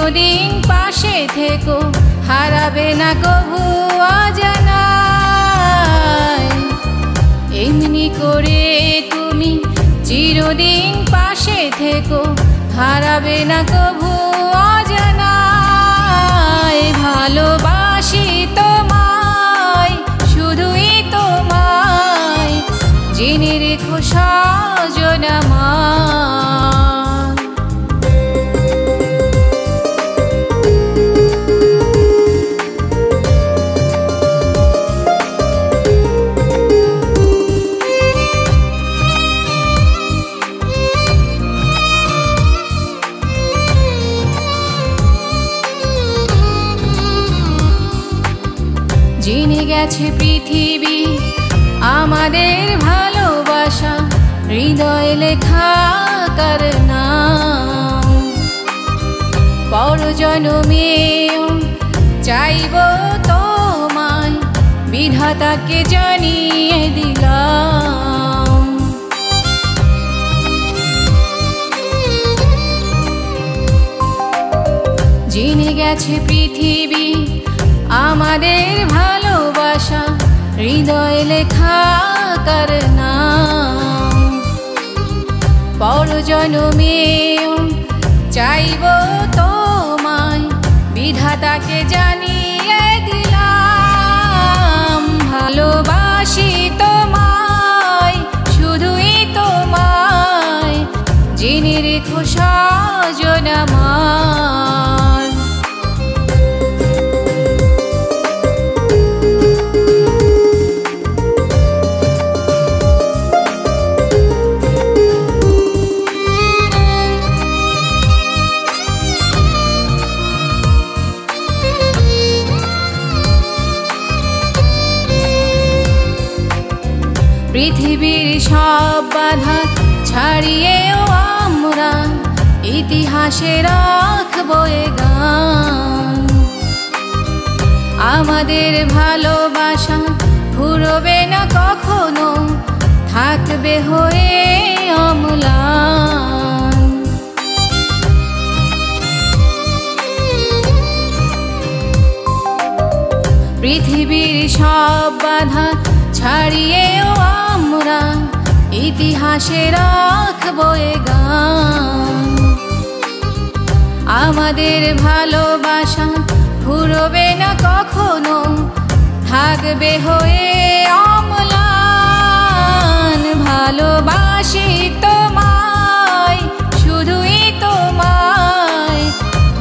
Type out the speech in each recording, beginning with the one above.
চিরদিন পাশে থেকো, হারাবে না কভু অজানায়। এমনি করে তুমি চিরদিন পাশে থেকো, হারাবে না কভু অজানায়। ভালোবাসি তোমায়, শুধুই তোমায়, জেনে রেখো সজন আমার। জেনে গেছে পৃথিবী আমাদের ভালোবাসা, হৃদয়ে লেখা কার নাম। পরজন্মেও চাইব তোমায়, বিধাতাকে জানিয়ে দিলাম। জেনে গেছে পৃথিবী আমাদের ভালোবাসা, হৃদয়ে লেখা কার নাম। পরজন্মেও চাইব তোমায়, বিধাতাকে জানিয়ে দিলাম। ভালোবাসি তোমায়, শুধুই তোমায়, জেনে রেখো সজন আমার। পৃথিবীর সব বাধা ছাড়িয়েও আমরা ইতিহাসে রাখবো এ গান। আমাদের ভালোবাসা ফুরবে না কখনো, থাকবে হয়ে অম্লান। পৃথিবীর সব বাধা ছাড়িয়েও আমরা ইতিহাসে রাখবো এ গান। আমাদের ভালোবাসা ফুরবে না কখনো, থাকবে হয়ে অম্লান। ভালোবাসি তোমায়, শুধুই তোমায়,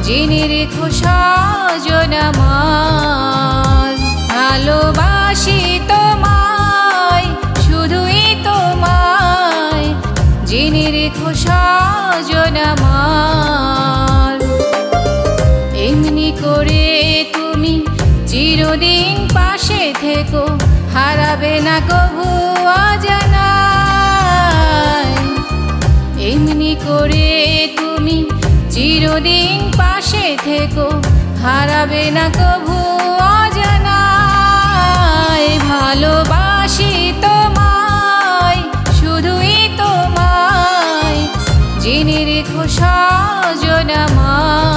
জেনে রেখো সজন আমার। ভালোবাসি তোমায়, শুধুই তোমায়, জেনে রেখো সজন আমার। এমনি করে তুমি চিরদিন পাশে থেকো, হারাবে না কভু অজানায়। এমনি করে তুমি চিরদিন পাশে থেকো, হারাবে না কভু অজানায়। ভালোবাসি তোমায়, শুধুই তোমায়, জেনে রেখো সজন আমার।